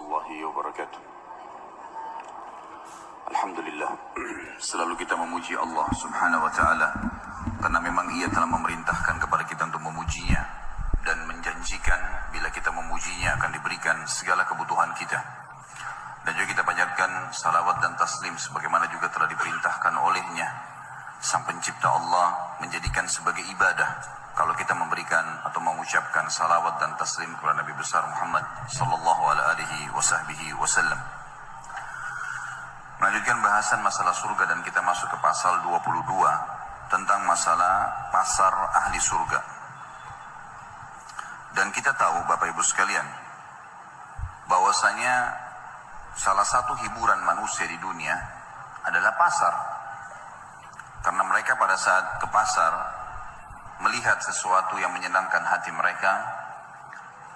warahmatullahi wabarakatuh. Alhamdulillah, selalu kita memuji Allah subhanahu wa ta'ala, karena memang Ia telah memerintahkan kepada kita untuk memujinya, dan menjanjikan bila kita memujinya akan diberikan segala kebutuhan kita. Dan juga kita panjatkan salawat dan taslim sebagaimana juga telah diperintahkan olehnya, Sang Pencipta Allah, menjadikan sebagai ibadah kalau kita memberikan atau mengucapkan salawat dan taslim kepada Nabi besar Muhammad sallallahu alaihi wasallam. Melanjutkan bahasan masalah surga, dan kita masuk ke pasal 22 tentang masalah pasar ahli surga. Dan kita tahu Bapak Ibu sekalian, bahwasanya salah satu hiburan manusia di dunia adalah pasar. Karena mereka pada saat ke pasar melihat sesuatu yang menyenangkan hati mereka,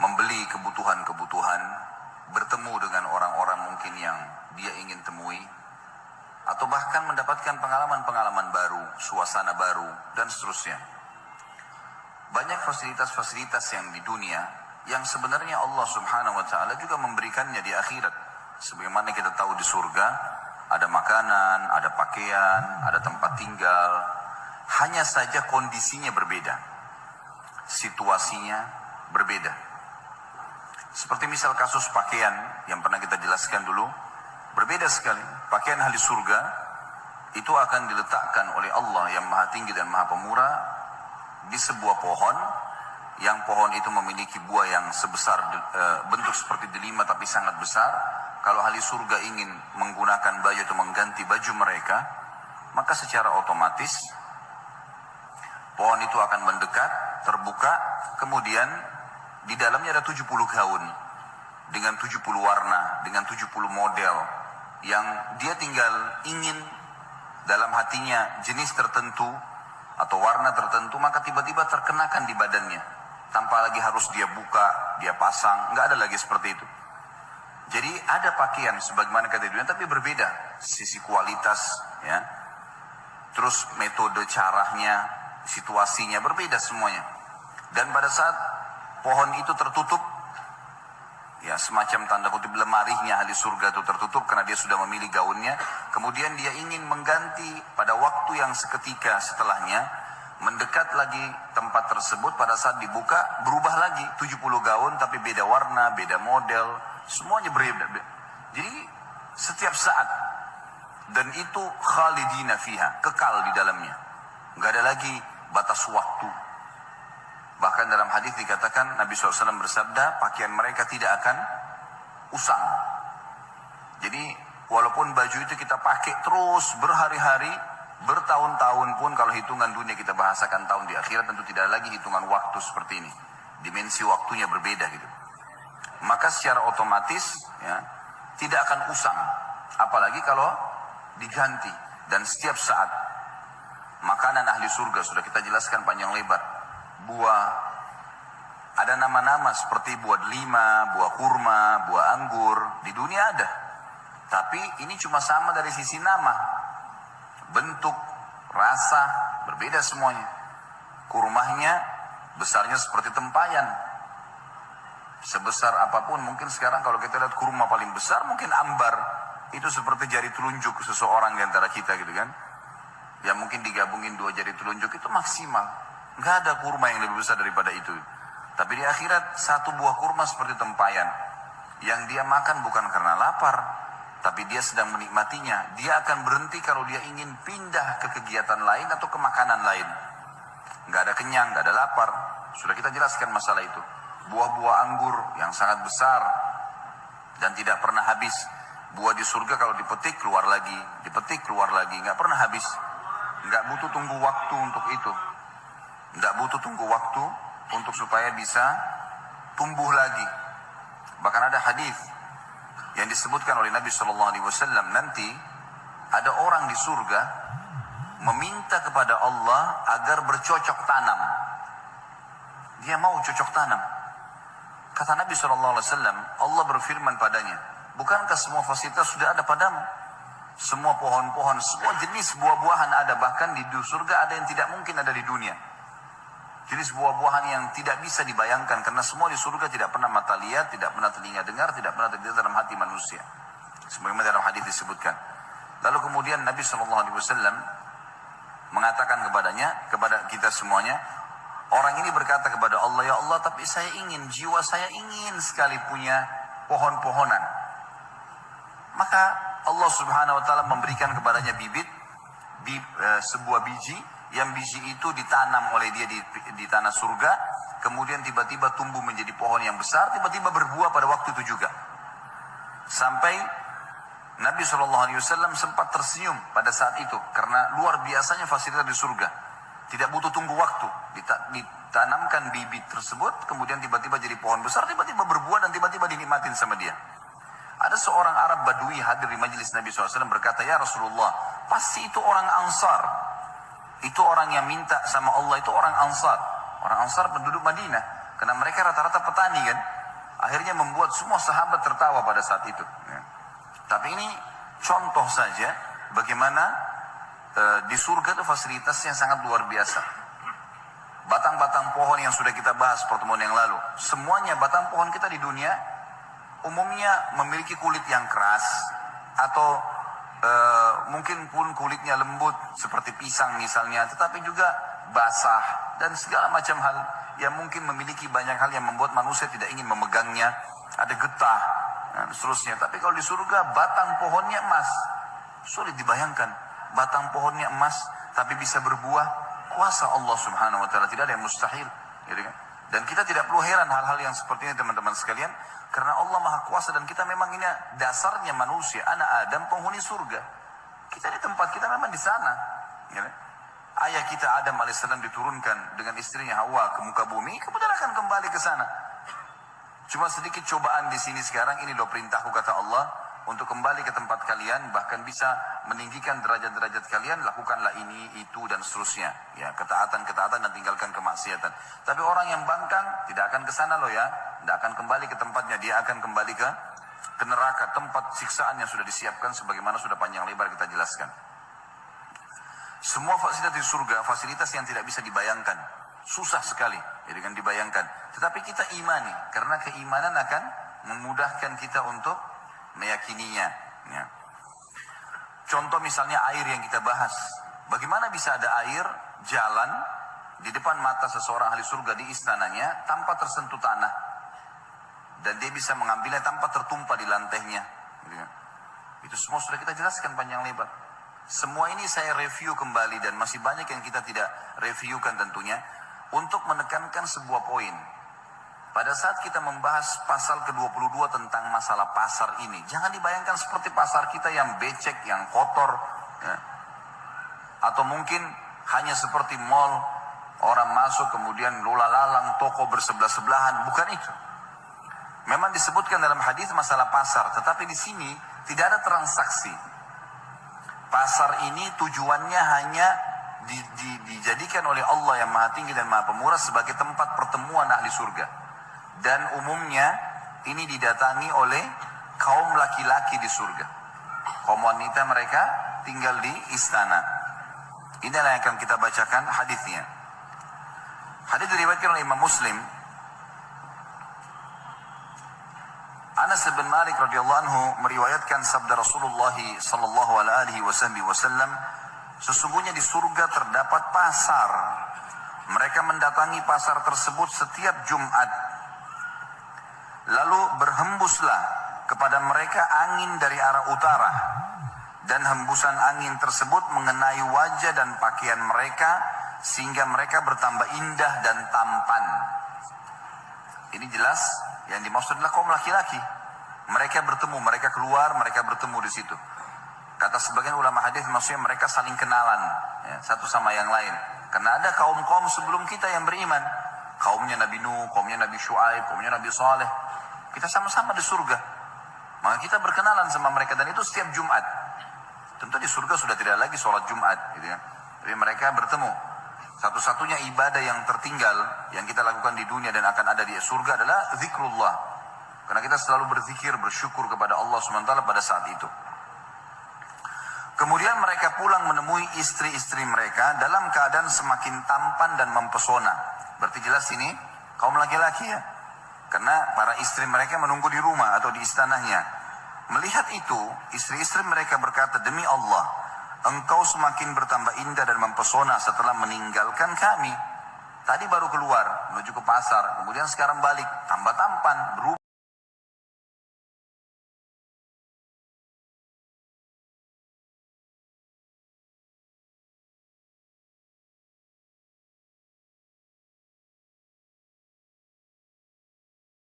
membeli kebutuhan-kebutuhan, bertemu dengan orang-orang mungkin yang dia ingin temui, atau bahkan mendapatkan pengalaman-pengalaman baru, suasana baru, dan seterusnya. Banyak fasilitas-fasilitas yang di dunia yang sebenarnya Allah subhanahu wa ta'ala juga memberikannya di akhirat. Sebagaimana kita tahu di surga, ada makanan, ada pakaian, ada tempat tinggal. Hanya saja kondisinya berbeda, situasinya berbeda. Seperti misal kasus pakaian yang pernah kita jelaskan dulu, berbeda sekali. Pakaian ahli surga itu akan diletakkan oleh Allah yang maha tinggi dan maha pemurah di sebuah pohon, yang pohon itu memiliki buah yang sebesar bentuk seperti delima tapi sangat besar. Kalau ahli surga ingin menggunakan baju atau mengganti baju mereka, maka secara otomatis pohon itu akan mendekat, terbuka, kemudian di dalamnya ada 70 gaun dengan 70 warna, dengan 70 model yang dia tinggal ingin dalam hatinya jenis tertentu atau warna tertentu, maka tiba-tiba terkenakan di badannya tanpa lagi harus dia buka, dia pasang, nggak ada lagi seperti itu. Jadi ada pakaian sebagaimana kata dunia, tapi berbeda sisi kualitas, ya. Terus metode caranya, situasinya berbeda semuanya. Dan pada saat pohon itu tertutup, ya semacam tanda kutip lemarinya ahli surga itu tertutup karena dia sudah memilih gaunnya, kemudian dia ingin mengganti pada waktu yang seketika setelahnya, mendekat lagi tempat tersebut, pada saat dibuka berubah lagi 70 gaun tapi beda warna, beda model, semuanya berbeda. Jadi setiap saat, dan itu khalidina fiha, kekal di dalamnya, nggak ada lagi batas waktu. Bahkan dalam hadis dikatakan Nabi SAW bersabda, pakaian mereka tidak akan usang. Jadi walaupun baju itu kita pakai terus berhari-hari, bertahun-tahun pun, kalau hitungan dunia kita bahasakan tahun, di akhirat tentu tidak lagi hitungan waktu seperti ini. Dimensi waktunya berbeda gitu. Maka secara otomatis, ya, tidak akan usang. Apalagi kalau diganti. Dan setiap saat makanan ahli surga sudah kita jelaskan panjang lebar. Buah, ada nama-nama seperti buah delima, buah kurma, buah anggur, di dunia ada. Tapi ini cuma sama dari sisi nama, bentuk, rasa, berbeda semuanya. Kurmahnya besarnya seperti tempayan, sebesar apapun. Mungkin sekarang kalau kita lihat kurma paling besar mungkin ambar, itu seperti jari telunjuk seseorang di antara kita gitu kan. Ya mungkin digabungin 2 jari telunjuk itu maksimal. Nggak ada kurma yang lebih besar daripada itu. Tapi di akhirat satu buah kurma seperti tempayan, yang dia makan bukan karena lapar, tapi dia sedang menikmatinya. Dia akan berhenti kalau dia ingin pindah ke kegiatan lain atau ke makanan lain. Nggak ada kenyang, nggak ada lapar. Sudah kita jelaskan masalah itu. Buah-buah anggur yang sangat besar dan tidak pernah habis. Buah di surga kalau dipetik keluar lagi, dipetik keluar lagi, nggak pernah habis. Nggak butuh tunggu waktu untuk itu. Nggak butuh tunggu waktu untuk supaya bisa tumbuh lagi. Bahkan ada hadis yang disebutkan oleh Nabi SAW, nanti ada orang di surga meminta kepada Allah agar bercocok tanam. Dia mau cocok tanam. Kata Nabi SAW, Allah berfirman padanya, bukankah semua fasilitas sudah ada padamu? Semua pohon-pohon, semua jenis buah-buahan ada. Bahkan di surga ada yang tidak mungkin ada di dunia. Jenis buah-buahan yang tidak bisa dibayangkan, karena semua di surga tidak pernah mata lihat, tidak pernah telinga dengar, tidak pernah terlintas dalam hati manusia. Sebagaimana dalam hadis disebutkan. Lalu kemudian Nabi SAW mengatakan kepada kita semuanya, orang ini berkata kepada Allah, ya Allah, tapi saya ingin, jiwa saya ingin sekali punya pohon-pohonan. Maka Allah Subhanahu Wa Taala memberikan kepadanya sebuah biji, yang biji itu ditanam oleh dia di tanah surga, kemudian tiba-tiba tumbuh menjadi pohon yang besar, tiba-tiba berbuah pada waktu itu juga. Sampai Nabi SAW sempat tersenyum pada saat itu, karena luar biasanya fasilitas di surga. Tidak butuh tunggu waktu, ditanamkan bibit tersebut, kemudian tiba-tiba jadi pohon besar, tiba-tiba berbuah dan tiba-tiba dinikmatin sama dia. Ada seorang Arab Badui hadir di majelis Nabi SAW berkata, ya Rasulullah, pasti itu orang Ansar. Itu orang yang minta sama Allah, itu orang Ansar. Orang Ansar penduduk Madinah. Karena mereka rata-rata petani kan. Akhirnya membuat semua sahabat tertawa pada saat itu. Ya. Tapi ini contoh saja bagaimana di surga itu fasilitasnya sangat luar biasa. Batang-batang pohon yang sudah kita bahas pertemuan yang lalu. Semuanya batang pohon kita di dunia umumnya memiliki kulit yang keras. Atau mungkin pun kulitnya lembut seperti pisang misalnya, tetapi juga basah dan segala macam hal yang mungkin memiliki banyak hal yang membuat manusia tidak ingin memegangnya, ada getah dan seterusnya. Tapi kalau di surga batang pohonnya emas, sulit dibayangkan, batang pohonnya emas tapi bisa berbuah, kuasa Allah Subhanahu Wa Taala, tidak ada yang mustahil, gitu kan? Dan kita tidak perlu heran hal-hal yang seperti ini teman-teman sekalian, karena Allah Maha Kuasa dan kita memang ini dasarnya manusia, anak Adam penghuni surga. Kita di tempat kita memang di sana. Ya. Ayah kita Adam alaihissalam diturunkan dengan istrinya Hawa ke muka bumi, kemudian akan kembali ke sana. Cuma sedikit cobaan di sini sekarang, ini loh perintahku kata Allah, untuk kembali ke tempat kalian, bahkan bisa meninggikan derajat-derajat kalian, lakukanlah ini, itu, dan seterusnya. Ya, ketaatan-ketaatan dan tinggalkan kemaksiatan. Tapi orang yang bangkang tidak akan ke sana loh ya, tidak akan kembali ke tempatnya, dia akan kembali ke neraka, tempat siksaan yang sudah disiapkan sebagaimana sudah panjang lebar kita jelaskan. Semua fasilitas di surga, fasilitas yang tidak bisa dibayangkan, susah sekali ya dengan dibayangkan. Tetapi kita imani, karena keimanan akan memudahkan kita untuk meyakininya. Ya. Contoh misalnya air yang kita bahas. Bagaimana bisa ada air jalan di depan mata seseorang ahli surga di istananya tanpa tersentuh tanah, dan dia bisa mengambilnya tanpa tertumpah di lantainya. Itu semua sudah kita jelaskan panjang lebar. Semua ini saya review kembali dan masih banyak yang kita tidak reviewkan tentunya, untuk menekankan sebuah poin. Pada saat kita membahas pasal ke-22 tentang masalah pasar ini, jangan dibayangkan seperti pasar kita yang becek, yang kotor, ya. Atau mungkin hanya seperti mall, orang masuk kemudian lula-lalang, toko bersebelah-sebelahan. Bukan itu. Memang disebutkan dalam hadis masalah pasar, tetapi di sini tidak ada transaksi. Pasar ini tujuannya hanya dijadikan oleh Allah yang Maha Tinggi dan Maha Pemurah sebagai tempat pertemuan ahli surga. Dan umumnya ini didatangi oleh kaum laki-laki di surga. Kaum wanita mereka tinggal di istana. Inilah yang akan kita bacakan hadisnya. Hadis diriwayatkan oleh Imam Muslim. Anas bin Malik radhiyallahu anhu meriwayatkan sabda Rasulullah sallallahu alaihi wasallam, sesungguhnya di surga terdapat pasar. Mereka mendatangi pasar tersebut setiap Jumat. Lalu berhembuslah kepada mereka angin dari arah utara, dan hembusan angin tersebut mengenai wajah dan pakaian mereka sehingga mereka bertambah indah dan tampan. Ini jelas yang dimaksud adalah kaum laki-laki. Mereka bertemu, mereka keluar, mereka bertemu di situ. Kata sebagian ulama hadis maksudnya mereka saling kenalan, ya, satu sama yang lain. Karena ada kaum-kaum sebelum kita yang beriman. Kaumnya Nabi Nuh, kaumnya Nabi Shu'aib, kaumnya Nabi Saleh. Kita sama-sama di surga. Maka kita berkenalan sama mereka, dan itu setiap Jumat. Tentu di surga sudah tidak lagi sholat Jumat, gitu ya. Tapi mereka bertemu. Satu-satunya ibadah yang tertinggal yang kita lakukan di dunia dan akan ada di surga adalah zikrullah. Karena kita selalu berzikir, bersyukur kepada Allah SWT pada saat itu. Kemudian mereka pulang menemui istri-istri mereka dalam keadaan semakin tampan dan mempesona. Berarti jelas ini kaum laki-laki ya. Karena para istri mereka menunggu di rumah atau di istananya. Melihat itu, istri-istri mereka berkata, demi Allah, engkau semakin bertambah indah dan mempesona setelah meninggalkan kami. Tadi baru keluar menuju ke pasar, kemudian sekarang balik, tambah tampan, berubah.